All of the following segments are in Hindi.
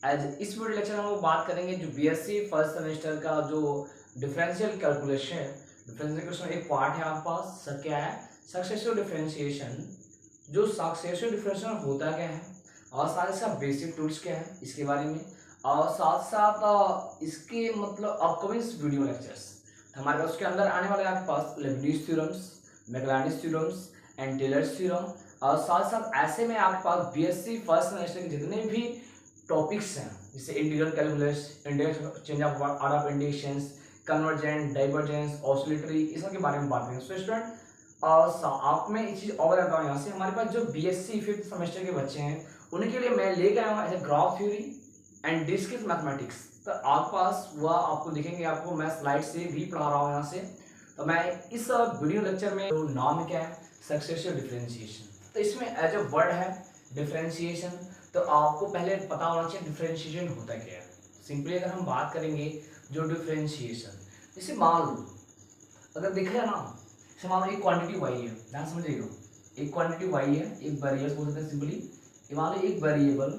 आज इस वीडियो लेक्चर में हम लोग बात करेंगे जो बीएससी फर्स्ट सेमेस्टर का जो डिफरेंशियल कैलकुलेशन एक पार्ट है आपके पास क्या है सक्सेसिव डिफरेंशिएशन। जो सक्सेसिव डिफरेंशिएशन होता क्या है और साथ ही साथ बेसिक टूल्स क्या है इसके बारे में, और साथ साथ इसके मतलब अपकमिंग वीडियो लेक्चर्स हमारे पास उसके अंदर आने वाले आपके पास Leibniz theorems, Maclaurin theorems and Taylor's theorem, और साथ साथ ऐसे में आपके पास बीएससी फर्स्ट सेमेस्टर के जितने भी टॉपिक्स हैं जैसे integral calculus, index change of order of indications, convergent, divergence, oscillatory, इस सब के बारे में बात करेंगे। सो स्टूडेंट आप में एक चीज और बताऊँ यहाँ से, हमारे पास जो बीएससी फिफ्थ सेमेस्टर के बच्चे हैं उनके लिए मैं लेके आया हूँ as graph theory and discrete mathematics. तो आप पास वह आपको दिखेंगे, आपको मैं स्लाइड से भी पढ़ा रहा हूँ यहाँ से। तो मैं इस वीडियो लेक्चर में जो नाम क्या है सक्सेसिव डिफरेंशिएशन, तो इसमें एज अ वर्ड है डिफरेंशिएशन। तो आपको पहले पता होना चाहिए डिफरेंशिएशन होता क्या है। सिंपली अगर हम बात करेंगे जो डिफरेंशिएशन, जैसे मान लो अगर देखा है ना, जैसे मान लो एक क्वांटिटी वाई है, ध्यान समझिएगा, एक क्वांटिटी वाई है, एक वेरिएबल बोल सकते हैं सिंपली। मान लो एक वेरिएबल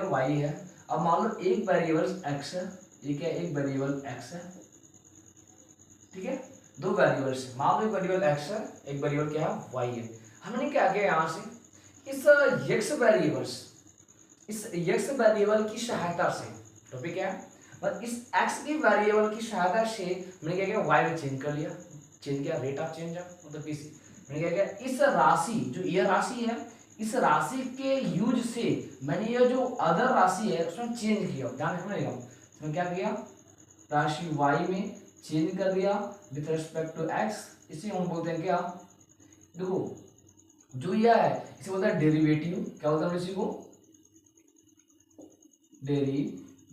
वाई है। अब मान लो एक वेरिएबल एक्स है, ये क्या एक वेरिएबल एक्स है, ठीक है, दो वेरिएबल्स, मान लो एक वेरिएबल एक्स है, एक वेरिएबल क्या है वाई है। हमने क्या किया यहाँ से इस एक्स वेरिएबल की सहायता से, टॉपिक क्या है मतलब इस एक्स की वेरिएबल की सहायता से मैंने क्या किया वाई में चेंज कर लिया, चेंज किया रेट ऑफ चेंज मतलब किसी मैंने क्या किया इस राशि जो यह राशि है इस राशि के यूज से मैंने ये जो अदर राशि है उसमें चेंज किया। ध्यान रखना, इसमें क्या किया राशि y में चेंज कर दिया विथ रेस्पेक्ट टू x। इसी हम बोलते हैं क्या, देखो जो यह है इसे बोलते हैं डेरिवेटिव। क्या बोलते हैं इसी को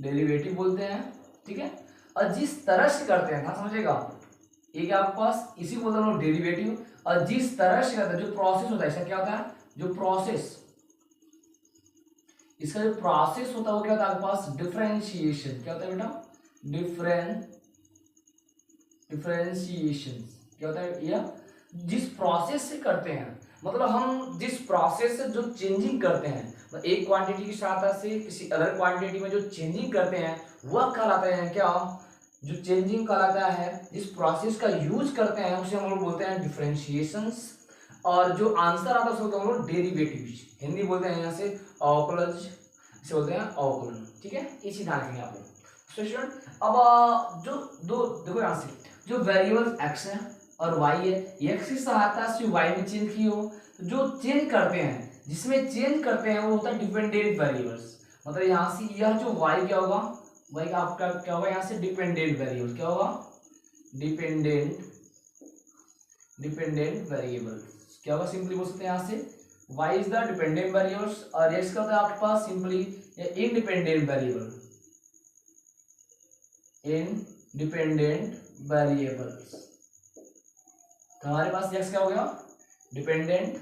डेरिवेटिव बोलते हैं, ठीक है। और जिस तरह से करते हैं ना समझेगा, एक आपके पास इसी को बोलते हैं डेरिवेटिव, और जिस तरह से करते हैं जो प्रोसेस होता है इसका क्या होता है जो प्रोसेस, इसका जो प्रोसेस होता है वो क्या होता है आपके पास डिफरेंशिएशन। क्या होता है बेटा डिफरेंशिएशन क्या होता है, यह जिस प्रोसेस से करते हैं मतलब हम जिस प्रोसेस से जो चेंजिंग करते हैं मतलब एक क्वांटिटी की सहायता से किसी अदर क्वांटिटी में जो चेंजिंग करते हैं वह कहलाते हैं क्या, जो चेंजिंग कहलाता है जिस प्रोसेस का यूज करते हैं उसे हम लोग बोलते हैं डिफरेंशिएशंस। और जो आंसर आता है उसको हम लोग डेरिवेटिव्स, हिंदी बोलते हैं यहाँ से अवकलज, इसे बोलते हैं अवकलन, ठीक है। इसी ध्यान रखेंगे आप लोग। स्टूडेंट अब जो दो देखो यहाँ से जो वेरिएबल x है और y है, x की सहायता से y में चेंज की हो, जो चेंज करते हैं जिसमें चेंज करते हैं वो होता है डिपेंडेंट वेरिएबल्स। मतलब यहाँ से यह जो y क्या होगा, y का आपका क्या होगा यहाँ से डिपेंडेंट वेरिएबल, क्या होगा डिपेंडेंट वेरिएबल क्या होगा, सिंपली बोल सकते हैं यहाँ से y is the dependent variables और x का होता है आपके पास simply independent variable, independent variables. तो हमारे पास x क्या हो गया डिपेंडेंट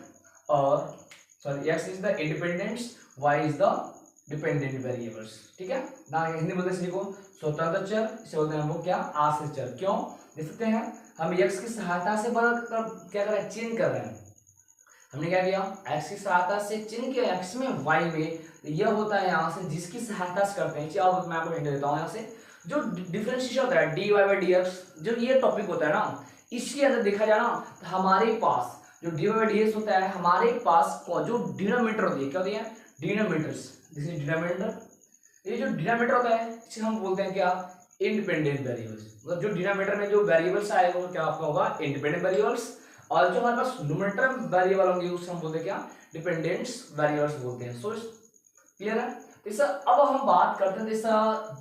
और sorry x is the independent, y is the dependent variables, ठीक है ना। हिंदी बोलते हैं को स्वतंत्र चर, इसे बोलते हैं वो क्या आश्रित चर। क्यों देख सकते हैं हम x की सहायता से क्या कर रहे हैं चेंज कर रहे हैं। हमने क्या किया x की सहायता से चेंज किया x में y में, यह होता है यहाँ से जिसकी सहायता से करते हैं। अब मैं आपको हिंट देता हूँ यहाँ से जो डिफरेंशिएशन होता है dy by dx, जो ये टॉपिक होता है ना इसके अंदर देखा जाए ना तो हमारे पास जो dy by dx होता है हमारे पास जो डिनोमिनेटर होती है क्या होती है डिनोमिनेटर्स, दिस इज डिनोमिनेटर। ये जो डिनोमिनेटर होता है इसे हम बोलते हैं क्या इंडिपेंडेंट वेरिएबल्स। मतलब जो डिनोमिनेटर में जो वेरिएबल्स आएगा वो क्या आपका होगा इंडिपेंडेंट वेरिएबल्स, और जो हमारे पास न्यूमरेटर वेरिएबल होंगे उसे हम बोलते हैं क्या डिपेंडेंट वेरिएबल्स बोलते हैं। सो क्लियर है। जैसा अब हम बात करते हैं जैसा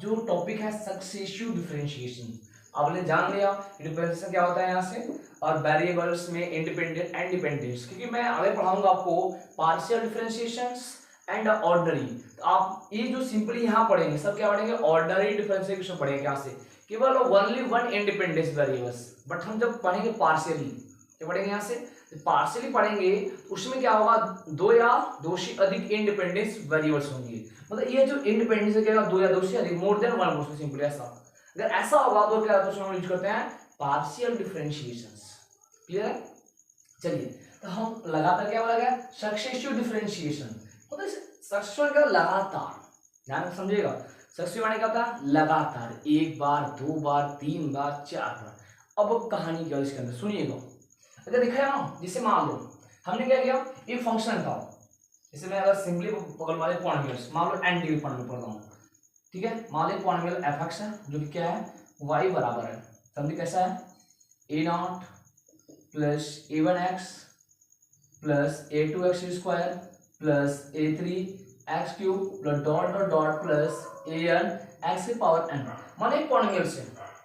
जो टॉपिक है सक्सेसिव डिफरेंशिएशन, आपने जान लिया डिफरेंशिएशन क्या होता है यहाँ से, और वेरिएबल्स में इंडिपेंडेंट एंड डिपेंडेंस, क्योंकि मैं आगे पढ़ाऊंगा आपको पार्शियल डिफरेंशिएशंस एंड ऑर्डनरी। तो आप ये जो सिंपली यहाँ पढ़ेंगे सब क्या पढ़ेंगे ऑर्डनरी डिफरेंशिएशन पढ़ेंगे यहाँ से केवल only one independence variables. But हम जब पढ़ेंगे पार्शियली क्या पढ़ेंगे यहाँ से पार्शियली पढ़ेंगे उसमें क्या होगा दो या दो से अधिक इंडिपेंडेंस वेरिएबल्स होंगे। मतलब ये जो इंडिपेंडेंस क्या दो या दो से अधिक more than one most simply ऐसा, अगर ऐसा होगा तो क्या हम यूज करते हैं पार्शियल डिफरेंशिएशंस। क्लियर है। चलिए तो हम लगातार क्या बोला गया, सक्सेसिव डिफरेंशिएशन, मतलब सक्सेसिव का लगातार, ध्यान से समझिएगा, सक्सेसिव माने क्या होता है, लगातार, एक बार, दो बार, तीन बार, चार बार। अब कहानी क्या इसके अंदर सुनिएगा। अगर देखा है ना, जैसे मान लो हमने क्या किया, एक फंक्शन था, जैसे मैं अगर सिंपली पकड़ वाले पॉलिनोमियल्स, मान लो n डिग्री पॉलिनोमियल पढ़ता हूँ, ठीक है, मान लो पॉलिनोमियल f(x) है, जो कि क्या है, y बराबर है, समझिए कैसा है, a0 plus a1x plus a2x square plus a3x cube plus dot dot dot plus an x की पावर n। माने एक पॉलिनोमियल से,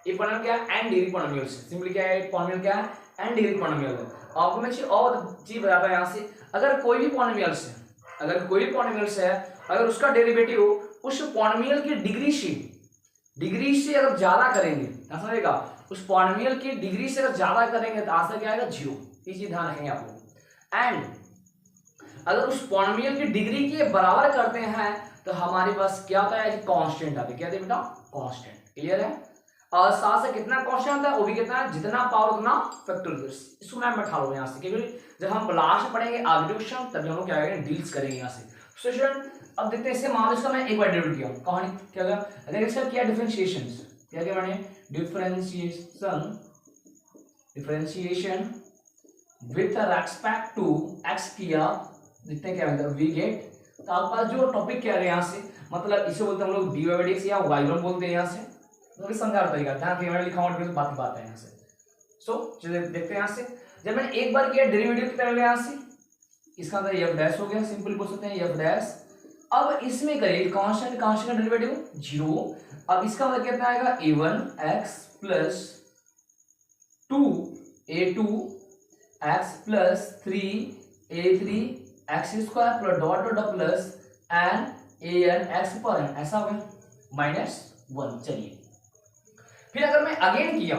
ये पॉलिनोमियल क्या है, n डिग्री पॉलिनोमियल से, सिंपली क्या है, पॉलिनोमियल क्या है, n डिग्री पॉलिनोमियल है। आपको मैं चीज बताता हूं यहां से, अगर कोई भी पॉलिनोमियल से, अगर कोई भी पॉलिनोमियल से है, अगर उसका डेरिवेटिव उस पॉलिनोमियल की डिग्री से अगर ज्यादा करेंगे, समझेगा, उस पॉलिनोमियल की डिग्री से अगर ज्यादा करेंगे तो आंसर क्या आएगा, 0। ये चीज ध्यान रखेंगे आप लोग। एंड अगर उस पॉलिनोमियल की डिग्री के बराबर करते हैं तो हमारे पास क्या होता है, कांस्टेंट आता है, क्या बेटा, कांस्टेंट। क्लियर है, और साथ से कितना कांस्टेंट आता है, वो भी कितना है, जितना पावर उतना फैक्टोरियल। इसको मैं बैठा लूं यहां से, क्योंकि जब हम लास्ट पढ़ेंगे आर्ग्यूमेंट तब हम लोग क्या करेंगे, डील्स करेंगे यहां से। अब देखते हैं, इससे मान लो इसका मैं एक बार डेरिवेट किया, कहानी क्या होगा, अगर इसका किया डिफरेंशिएशन, क्या किया मैंने, differentiation with respect to x किया, देखते हैं क्या मिलता है, वी गेट। तो आपके पास जो टॉपिक क्या है यहाँ से, मतलब इसे बोलते हैं हम लोग dy/dx या y1 बोलते हैं यहाँ से, तो समझा तरीका, ध्यान से मैंने लिखा हुआ बात है यहाँ से। सो चलिए देखते हैं यहाँ से, जब मैंने एक बार किया डेरिवेटिव की तरह यहाँ से, इसका अंदर f डैश हो गया, सिंपल बोल सकते हैं f डैश। अब इसमें करिए कांस्टेंट का डेरिवेटिव 0, अब इसका मतलब कितना आएगा, a1x plus 2a2x plus 3a3x square plus dot dot plus an x पर n, ऐसा हो गया -1। चलिए फिर अगर मैं अगेन किया,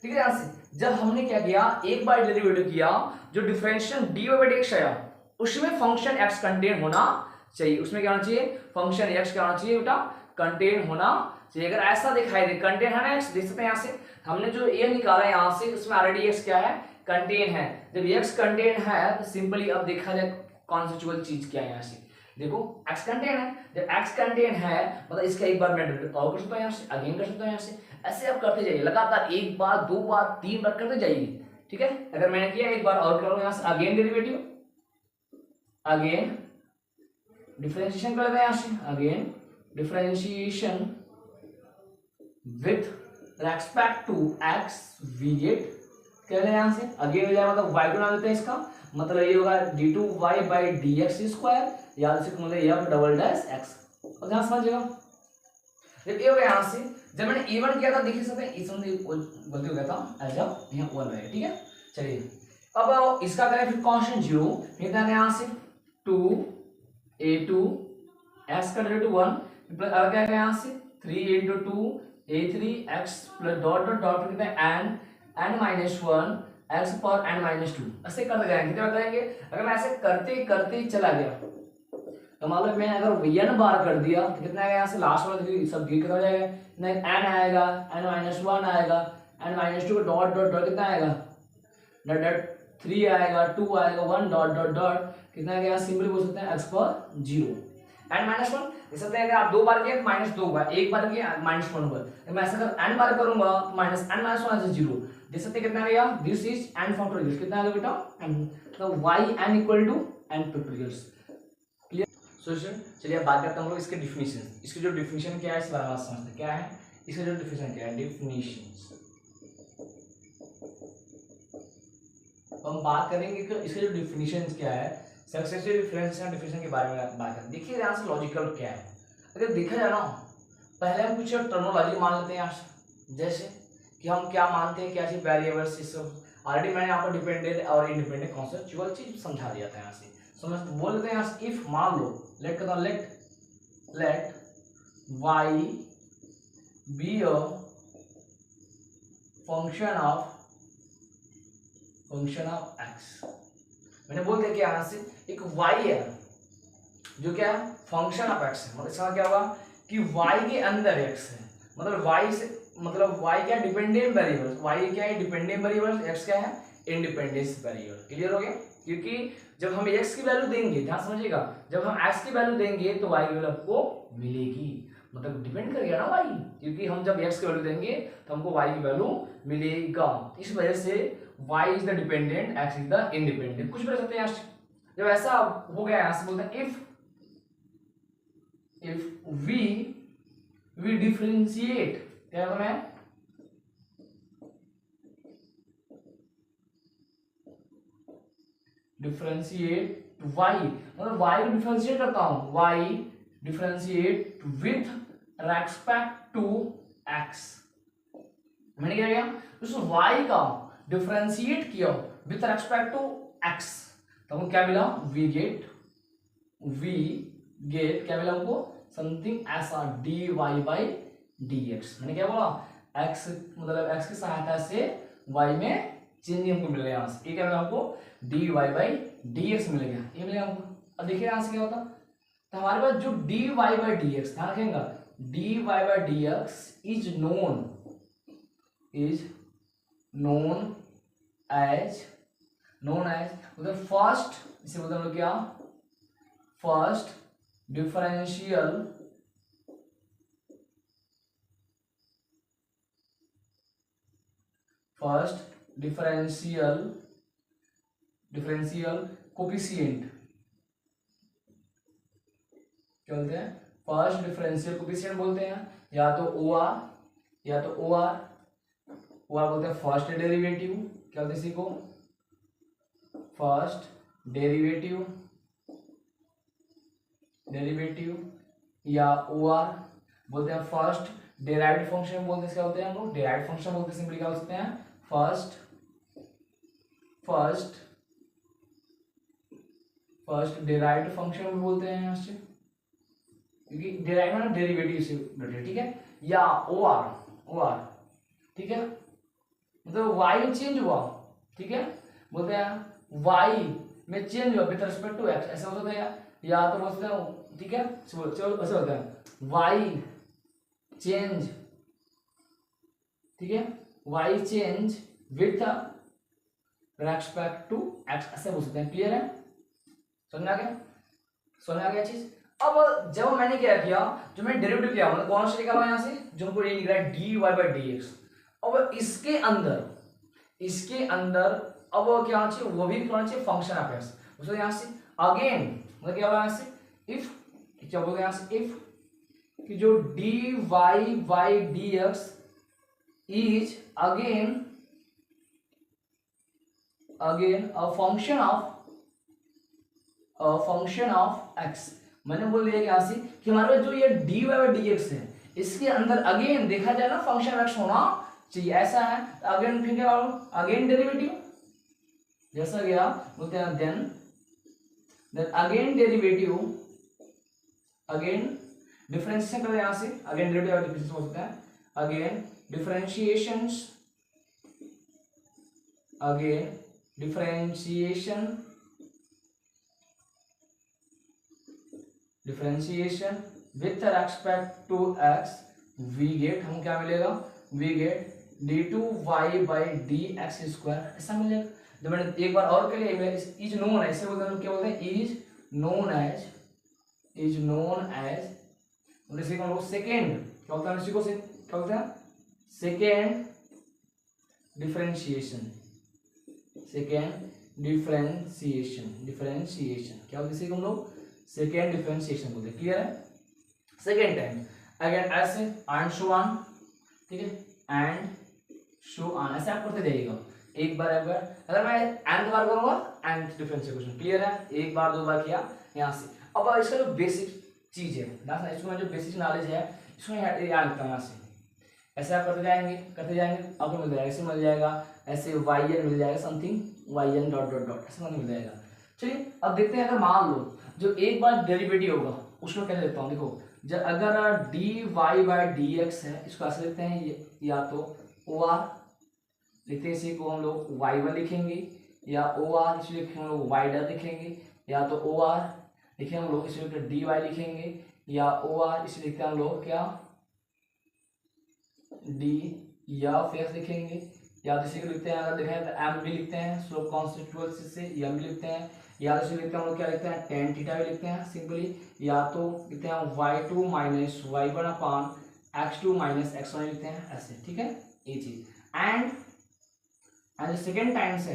ठीक है, यहां से जब हमने क्या किया, एक बार डेरिवेटिव किया, जो डिफरेंशियल dy/dx आया उसमें फंक्शन x कंटेन होना चाहिए, उसमें क्या होना चाहिए, फंक्शन x क्या होना चाहिए बेटा, कंटेन होना चाहिए। अगर ऐसा दिखाई दे कंटेन है ना x, देख सकते हैं यहां से हमने जो a निकाला है यहां से, उसमें ऑलरेडी x क्या है, कंटेन है। जब x कंटेन है तो सिंपली अब देखा जाए कॉन्सेप्चुअल चीज क्या है, यहां से देखो x कंटेन है, जब x कंटेन है मतलब इसका एक बार मैं डेरिवेटिव और कर सकता हूं, यहां से अगेन कर सकता हूं, यहां से ऐसे आप करते जाइए लगातार, एक बार, दो बार, तीन बार करते जाइए, ठीक है। अगर मैंने किया एक बार और करो, यहां से अगेन डेरिवेटिव, अगेन डिफरेंशिएशन कर लेते हैं, यहां से again differentiation with respect to x we get, कह रहे हैं यहां से अगेन हो जाएगा, मतलब y को ना देते हैं, इसका मतलब ये होगा d2y/dx स्क्वायर, या मतलब f डबल डैश x, और ध्यान समझिएगा। जब ये हो गया यहां से, जब मैंने a1 किया था, देख सकते हैं इसमें गलती हो गया था, जब यहाँ 1 है, ठीक है। चलिए अब इसका करें फिर कांस्टेंट 0, फिर यहां से 2a2 x का डेरिवेटिव 1 प्लस अब क्या है यहां से 3 × 2 a3x plus dot dot dot कितना है n -1 x पर n-2, ऐसे करते जाएंगे, कितना करेंगे। अगर मैं ऐसे करते करते चला गया तो मान लो मैंने अगर n बार कर दिया तो कितना आएगा, यहाँ से लास्ट वाला सब गिर कर हो जाएगा, n आएगा, n-1 आएगा, n-2 का डॉट डॉट डॉट कितना आएगा, डॉट डॉट 3 आएगा, 2 आएगा, 1 डॉट डॉट डॉट कितना आएगा, सिंपली बोल सकते हैं x पर 0 n-1 देख सकते हैं। अगर आप दो बार किए -2 होगा, एक बार किए -1 होगा, मैं ऐसा अगर n बार करूंगा तो -n-1 is 0, देख सकते हैं कितना आएगा, दिस इज n फैक्टोरियल, कितना आएगा बेटा n, तो yn equal to n factorial. Clear. So चलिए अब बात करते हैं हम लोग इसके डिफिनीशन, इसकी जो डिफिनीशन क्या है इस बारे में समझते हैं, क्या है इसका जो डिफिनीशन क्या है, डिफिनीशन हम बात करेंगे कि इसका जो डिफिनीशन क्या है, सक्सेसिव डिफरेंशियल डिफिनीशन के बारे में बात करें। देखिए यहाँ से लॉजिकल क्या है, अगर देखा जाए ना, पहले हम कुछ टर्मिनोलॉजी मान लेते हैं यहाँ से, जैसे कि हम क्या मानते हैं, क्या चीज वेरिएबल्स, ये सब ऑलरेडी मैंने आपको डिपेंडेंट और इंडिपेंडेंट कॉन्सेप्चुअल चीज समझा दिया था यहाँ से। समझ बोल लेते हैं यहाँ से, इफ मान लो late y be a function of x, मैंने बोल दिया कि यहाँ से एक y है जो क्या है, फंक्शन ऑफ x है, मतलब इसका क्या होगा कि y के अंदर x है, मतलब y से मतलब y क्या डिपेंडेंट वेरिएबल, y क्या है डिपेंडेंट वेरिएबल, x क्या है इंडिपेंडेंस वेरिएबल। क्लियर हो गया? क्योंकि जब हम x की वैल्यू देंगे, ध्यान समझिएगा, जब हम x की वैल्यू देंगे तो y की वैल्यू आपको मिलेगी, मतलब डिपेंड कर गया ना y, क्योंकि हम जब x की वैल्यू देंगे तो हमको y की वैल्यू मिलेगा। इस वजह से y is the dependent, x is the independent. कुछ भी सकते हैं यहाँ। जब ऐसा हो गया यहां से बोलते हैं इफ वी डिफरेंशिएट, क्या होगा मैं डिफरेंशिएट y, मतलब y को डिफरेंशिएट करता हूं, y differentiate with respect to x। मैंने क्या किया, उस y का डिफरेंशिएट किया विथ रेस्पेक्ट टू x, तो हमको क्या मिला, वी गेट क्या मिला हमको, समथिंग ऐसा dy बाई dx। मैंने क्या बोला, x मतलब x की सहायता से y में चेंज हमको मिल गया, यहाँ से ये क्या मिला हमको, dy बाई dx मिल गया, ये मिलेगा हमको। अब देखिए यहाँ से क्या होता, तो हमारे पास जो dy बाई dx, ध्यान रखेंगे, dy by dx is known as मतलब फर्स्ट, इसे बोलते हैं हम लोग क्या, फर्स्ट डिफरेंशियल कोफिशिएंट, क्या बोलते हैं, फर्स्ट डिफरेंशियल कोफिशिएंट बोलते हैं, या तो OR बोलते हैं फर्स्ट डेरिवेटिव, क्या बोलते हैं इसी को, फर्स्ट डेरिवेटिव, या OR बोलते हैं फर्स्ट डेराइव्ड फंक्शन बोलते हैं, क्या होते हैं हम लोग, डेराइव्ड फंक्शन बोलते हैं, सिंपली क्या बोलते हैं, फर्स्ट डेराइव्ड फंक्शन भी बोलते हैं यहाँ से, क्योंकि डेराइव ना डेरिवेटिव से रिलेटेड, ठीक है, या OR, ठीक है, मतलब y चेंज हुआ, ठीक है, बोलते हैं y में चेंज हुआ विद रिस्पेक्ट टू x, ऐसा हो सकता है, या तो बोलते हैं, ठीक है, चलो ऐसे होता है y चेंज, ठीक है, y change with respect to x, ऐसे बोल सकते हैं। क्लियर है, समझ आ गया चीज। अब जब मैंने क्या किया, जो मैंने डेरिवेटिव किया, मतलब कौन सा निकाला यहाँ से, जो हमको ये निकला है dy बाई dx। अब इसके अंदर अब क्या होना चाहिए, वो भी होना चाहिए फंक्शन ऑफ x, उसको यहाँ से अगेन, मतलब क्या होगा यहाँ से, इफ क्या बोलते हैं यहाँ से, इफ कि जो dy by dx is again a function of x। मैंने बोल दिया यहाँ से कि हमारे पास जो ये dy बाई dx है, इसके अंदर अगेन देखा जाए ना फंक्शन x होना चाहिए, ऐसा है, अगेन फिर क्या, अगेन डेरिवेटिव, जैसा गया बोलते हैं then again derivative, again differentiation करें यहाँ से, अगेन डेरिवेटिव और डिफरेंशिएशन हो सकता है, again differentiation with respect to x, we get, हम क्या मिलेगा, we get d2y by dx square, ऐसा मिलेगा। जब मैंने एक बार और कर लिया, इज नोन, ऐसे बोलते हैं, क्या बोलते हैं, इज नोन एज इसी को हम लोग सेकेंड, क्या होता है, इसी को क्या बोलते हैं, सेकेंड डिफरेंशिएशन, क्या होता है इसी को हम लोग सेकेंड डिफरेंशिएशन बोलते हैं। क्लियर है, सेकेंड टाइम अगेन ऐसे एंड सो ऑन, ठीक है, एंड सो ऑन, ऐसे आप करते जाइएगा, एक बार अगर मैं एंड बार करूंगा एंड डिफरेंशिएशन। क्लियर है, एक बार दो बार किया यहाँ से। अब इसका जो बेसिक चीज है, इसमें जो बेसिक नॉलेज है, इसमें याद रखता हूँ यहाँ से, ऐसे आप करते जाएंगे आपको मिल जाएगा, ऐसे मिल जाएगा, ऐसे yn मिल जाएगा, something yn dot dot dot ऐसे मिल जाएगा। चलिए अब देखते हैं, अगर मान लो जो एक बार डेरिवेटिव होगा उसमें कैसे लिखता हूँ, देखो जब अगर dy बाई dx है, इसको ऐसे लिखते हैं, या तो OR लिखते हैं, इसी को हम लोग y1 लिखेंगे, या OR इसे हम लोग y' लिखेंगे, या तो OR लिखे हम लोग इसे dy लिखेंगे, या OR इसे लिखते हैं हम लोग क्या d या फिर लिखेंगे, या तो इसी को लिखते हैं, अगर देखा जाए तो एम भी लिखते हैं स्लोप कॉन्स्टिट्यूएंसी से, एम भी लिखते हैं, या तो इसे लिखते हैं हम लोग क्या लिखते हैं टेन थीटा भी लिखते हैं सिंपली, या तो लिखते हैं y2 minus y1 upon x2 minus x1 लिखते हैं ऐसे, ठीक है ये चीज। एंड सेकेंड टाइम से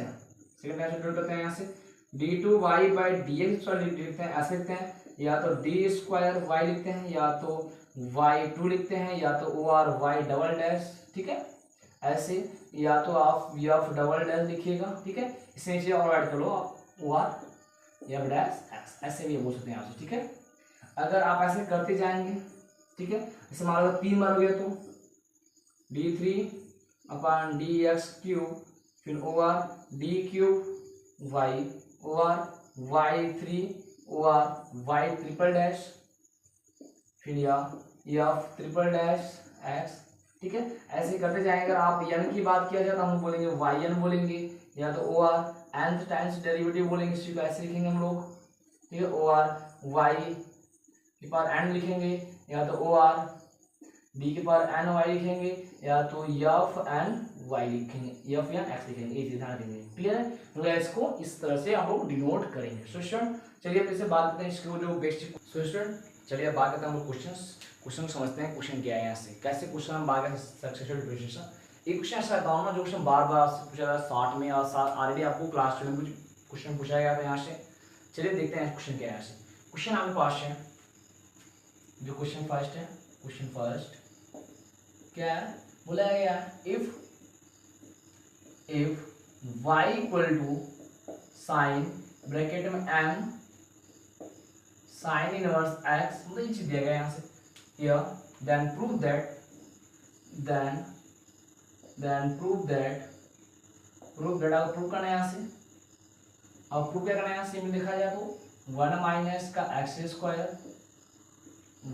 डिनोट करते हैं यहाँ से d2y बाई dx लिखते हैं ऐसे लिखते हैं, या तो डी स्क्वायर वाई लिखते हैं, या तो y2 लिखते हैं, या तो or y double dash, ठीक है ऐसे, या तो आप एफ डबल डैश लिखिएगा, ठीक है इसमें चीजें और ऐड कर लो आप or f dash x, ऐसे भी बोल सकते हैं आपसे, ठीक है। अगर आप ऐसे करते जाएंगे, ठीक है जैसे मान लो 3 बार हो गया तो d3 upon D x cube, फिर or d cube y or y3 or y triple dash, फिर या एफ ट्रिपल डैश एक्स, ठीक है ऐसे करते जाएंगे। अगर आप n की बात किया जाए तो हम बोलेंगे yn बोलेंगे, या तो or nth times derivative बोलेंगे, इसी को ऐसे लिखेंगे हम लोग, ठीक है ओ आर y के पावर n लिखेंगे, या तो ओ आर डी के पावर एन वाई लिखेंगे, या तो एफ एन वाई लिखेंगे, एफ या एक्स लिखेंगे, ये चीज ध्यान रखेंगे, क्लियर है। तो इसको इस तरह से हम लोग डिनोट करेंगे। सो स्टूडेंट चलिए अब इससे बात करते हैं इसके जो बेसिक। सो स्टूडेंट चलिए अब बात करते हैं हम लोग क्वेश्चन समझते हैं क्वेश्चन क्या है यहाँ से, कैसे क्वेश्चन हम बात करते हैं सक्सेसफुल डिफरेंशिएशन। एक क्वेश्चन ऐसा था ना जो क्वेश्चन बार बार आपसे पूछा जाता है 60 में, और ऑलरेडी आपको क्लास 2 में कुछ क्वेश्चन पूछा गया था यहाँ से। चलिए देखते हैं क्वेश्चन क्या है यहाँ से। क्वेश्चन आपके पास है जो क्वेश्चन फर्स्ट है, क्वेश्चन फर्स्ट क्या है बोला गया if y equal to sine bracket में m साइन इनवर्स x, मतलब ये चीज दिया गया यहाँ से here, then prove that अब प्रूव करना है यहाँ से, अब प्रूव क्या करना है यहाँ से देखा जाए तो 1 माइनस का एक्स स्क्वायर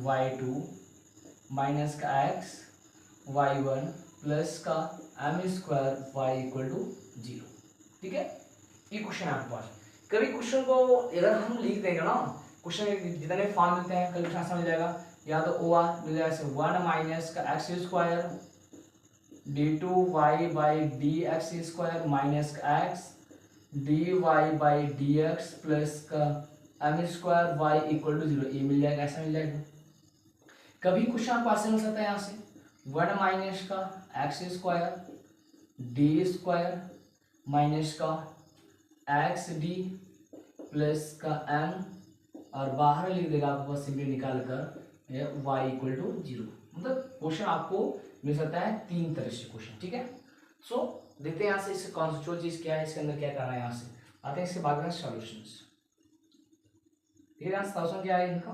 y2 माइनस का x y1 प्लस का m square y equal to 0, ठीक है ये क्वेश्चन है आपके पास। कभी क्वेश्चन को अगर हम लिख देंगे ना, क्वेश्चन जितने फॉर्म मिलते हैं कभी क्वेश्चन मिल जाएगा, या तो ओ आर मिल जाएगा 1 माइनस का x square d2 y by d x square minus का x dy by d x plus का m square y equal to 0, ये मिल जाएगा, ऐसा मिल जाएगा। कभी क्वेश्चन आपको ऐसे मिल सकता है यहाँ से 1 माइनस का x square D square minus का एक्स डी प्लस का एम, और बाहर लिख देगा आपको बस सिंपली निकाल कर y इक्वल टू 0। मतलब क्वेश्चन आपको मिल सकता है 3 तरह से क्वेश्चन, ठीक है। सो देखते हैं यहाँ से इससे कॉन्सेप्चुअल चीज क्या है, इसके अंदर क्या करना है, यहाँ से आते हैं इसके बाद में सॉल्यूशंस। ठीक है सॉल्यूशन क्या है इनका,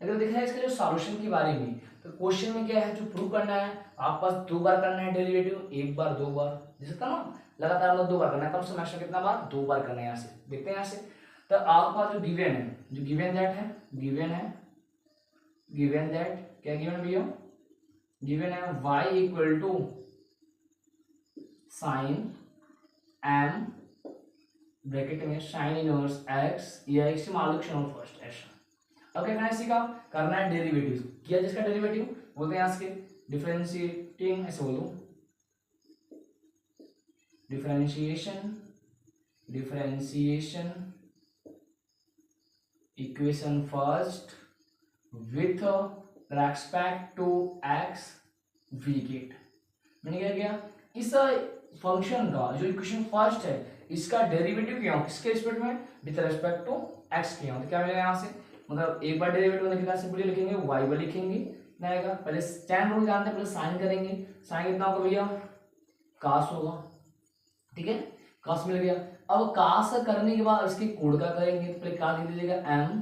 अगर देखा है इसके जो सॉल्यूशन के बारे में, तो क्वेश्चन में क्या है जो प्रूव करना है, आप पास 2 बार करना है डेरिवेटिव, 1 बार 2 बार, जैसे था ना लगातार मतलब 2 बार करना है, कम से कम एक्स्ट्रा कितना बार 2 बार करना है। यहाँ से देखते हैं यहाँ से, तो आपके पास जो गिवन है, जो गिवन दैट है, गिवन दैट क्या गिवन भैया, गिवन है y equal to sine m bracket में साइन इनवर्स x, या x मान लो क्षण फर्स्ट ऐसा। अब क्या करना है, इसी का करना है डेरिवेटिव, किया जिसका डेरिवेटिव बोलते हैं इसके डिफरेंशिएटिंग, ऐसे बोलो differentiation equation first with respect to x v get. मैंने क्या किया, इस फंक्शन का जो इक्वेशन फर्स्ट है इसका डेरिवेटिव किया किसके रिस्पेक्ट में, विथ रेस्पेक्ट टू x किया, तो क्या मिलेगा यहाँ से, मतलब एक बार डेरिवेटिव होने के बाद सिंपली लिखेंगे y बार लिखेंगे ना आएगा, पहले tan रूल जानते हैं, पहले साइन करेंगे, साइन कितना होगा भैया cos होगा, ठीक है cos मिल गया। अब cos करने के बाद इसके कोड का करेंगे, तो पहले cos लिख दीजिएगा m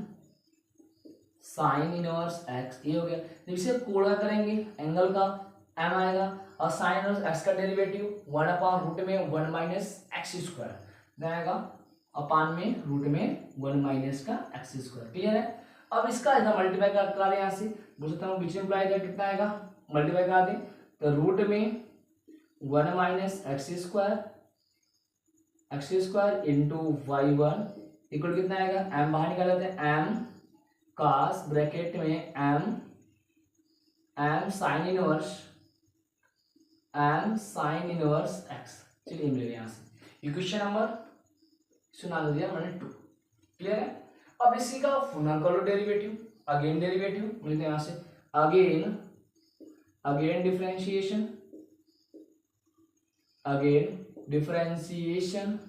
साइन इनवर्स x, ये हो गया। जब इसे कोड का करेंगे एंगल का m आएगा, और साइन इनवर्स x का डेरिवेटिव 1 अपॉन रूट में 1 माइनस एक्स स्क्वायर आएगा, अपान में रूट में 1 माइनस का एक्स स्क्वायर, क्लियर है। अब इसका इधर मल्टीप्लाई करा दें, यहाँ से बोल सकता हूँ बीच में अप्लाई कर कितना आएगा, मल्टीप्लाई करा दें तो रूट में 1 minus x square into y1 equal कितना आएगा, m बाहर निकाल लेते हैं, m cos ब्रैकेट में m sine inverse m sine inverse x. चलिए मिल गया यहाँ से इक्वेशन नंबर सुना दिया मैंने 2। क्लियर है। अब इसी का पूर्णांक लो डेरिवेटिव, अगेन डेरिवेटिव मिलते हैं यहाँ से, again differentiation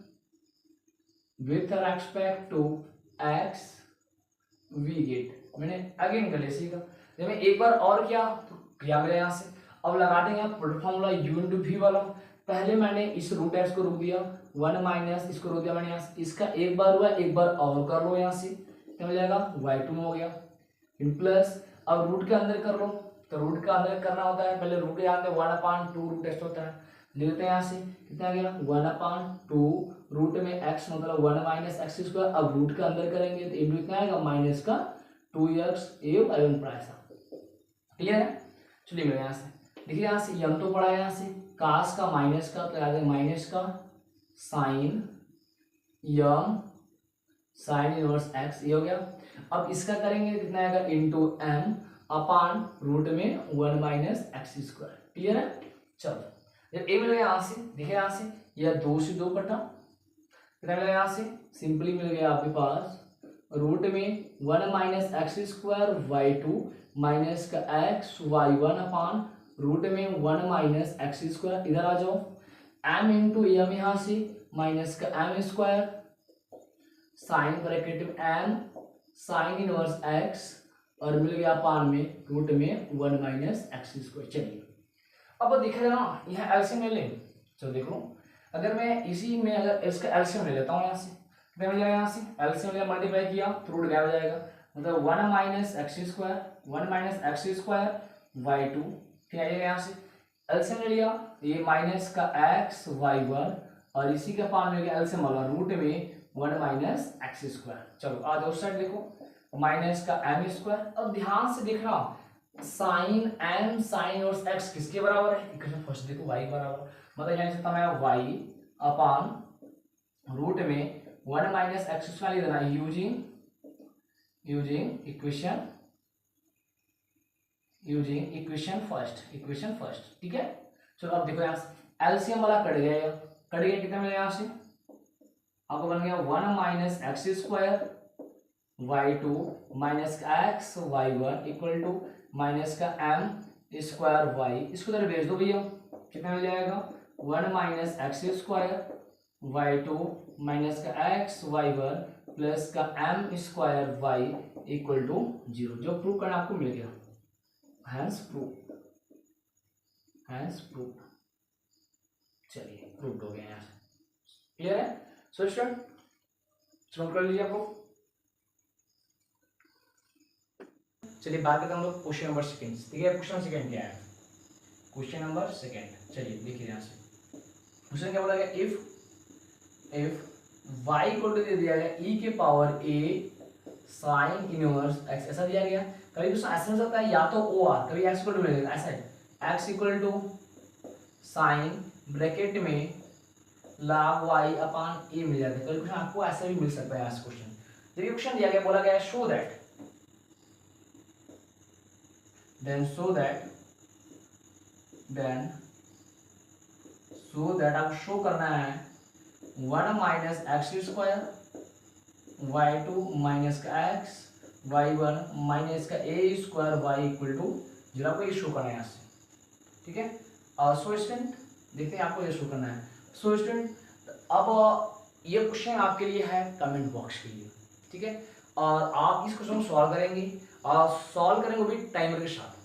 with respect to x we get. मैंने अगेन कर लिया इसी का। जब मैं एक बार और किया तो क्या मिला यहाँ से। अब लगा देंगे फॉर्मूला यू इंटू वी वाला। पहले मैंने इस रूट एक्स को रोक दिया, 1 माइनस इसको रोक दिया मैंने यहाँ से, इसका एक बार हुआ, एक बार और कर लो यहाँ से, क्या मिल जाएगा y2 हो गया प्लस। अब रूट के अंदर कर लो, तो रूट का अंदर करना होता है पहले रूट याद है 1/2 रूट एक्स होता है, लिखते हैं यहाँ से कितना आ गया 1/2 रूट में x मतलब 1 माइनस एक्स स्क्वायर। अब रूट का अंदर करेंगे तो इंटू कितना आएगा माइनस का 2x एव आयन प्राइस। क्लियर है। चलिए मेरे यहाँ से देखिए, यहाँ से यम तो पड़ा है यहाँ से कास का माइनस का, तो आ जाएगा माइनस का साइन यम साइन इनवर्स एक्स, ये हो गया। अब इसका करेंगे कितना आएगा इंटू एम अपान रूट में 1 माइनस एक्स स्क्वायर। क्लियर है। चलो जब ए मिल गया यहाँ से, देखिए यहाँ से यह 2 से 2 कटा, कितना मिल गया यहाँ से सिंपली मिल गया आपके पास रूट में 1 minus x square y2 minus का एक्स y1 अपान रूट में 1 माइनस एक्स स्क्वायर। इधर आ जाओ m इंटू एम यहाँ से माइनस का m square sine bracket m sine inverse x और मिल गया पान में रूट में 1 माइनस एक्स स्क्वायर। चलिए अब दिख रहा है ना, यहाँ एलसीएम ले लें। चलो देखो, अगर मैं इसी में अगर इसका एलसीएम ले लेता हूँ यहाँ से, कितना मिल जाएगा यहाँ से एलसीएम ले मल्टीप्लाई किया तो रूट गायब हो जाएगा, मतलब 1 माइनस एक्स स्क्वायर y2 फिर आइएगा यहाँ से एलसीएम ले लिया, ये माइनस का x y1 और इसी का पान मिल गया एलसीएम वाला रूट में 1 माइनस एक्स स्क्वायर। चलो आज उस साइड देखो माइनस का एम स्क्वायर। अब ध्यान से देखना साइन एम साइन और एक्स किसके बराबर है, इक्वेशन फर्स्ट देखो y बराबर, मतलब यहाँ से मैं y अपान रूट में 1 माइनस एक्स स्क्वायर लिख देना यूजिंग इक्वेशन फर्स्ट। ठीक है। चलो अब देखो यहाँ से एलसीएम वाला कट गया कितना मिला यहाँ से आपको बन गया 1 minus x square y2 minus का x y1 equal to minus का m स्क्वायर y, इसको इधर भेज दो भैया, कितना मिल जाएगा 1 minus x square y2 minus का एक्स y1 प्लस का m square y equal to 0। जो प्रूव करना आपको मिल गया, हैंस प्रूव। चलिए प्रूव हो गया यहाँ। क्लियर है। सो स्टूडेंट नोट कर लीजिए आप लोग। चलिए बात करते हैं हम लोग क्वेश्चन नंबर सेकंड। ठीक है, क्वेश्चन सेकंड क्या है, क्वेश्चन नंबर सेकंड। चलिए देखिए यहाँ से क्वेश्चन क्या बोला गया, इफ y इक्वल टू दे दिया गया e के power a sign inverse x, ऐसा दिया गया। कभी कुछ ऐसा हो सकता है या तो or, कभी x इक्वल टू मिलेगा ऐसा है x equal to sine bracket में log y अपान a मिल जाता है। कभी कुछ आपको ऐसा भी मिल सकता है। ऐसा क्वेश्चन देखिए, क्वेश्चन दिया गया, बोला गया शो दैट आप शो करना है 1 minus x square y2 minus का x y1 माइनस का a square y equal to 0, आपको ये शो करना है यहाँ से। ठीक है। और सो स्टूडेंट देखते हैं आपको ये शो करना है। सो स्टूडेंट अब ये क्वेश्चन आपके लिए है कमेंट बॉक्स के लिए। ठीक है, और आप इस क्वेश्चन को सॉल्व करेंगे और सॉल्व करेंगे भी टाइमर के साथ।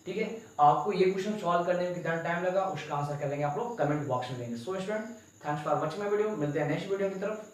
ठीक है, आपको ये क्वेश्चन सॉल्व करने में कितना टाइम लगा उसका आंसर कर लेंगे आप लोग कमेंट बॉक्स में देंगे। So student thanks for watching my video, मिलते हैं नेक्स्ट वीडियो की तरफ।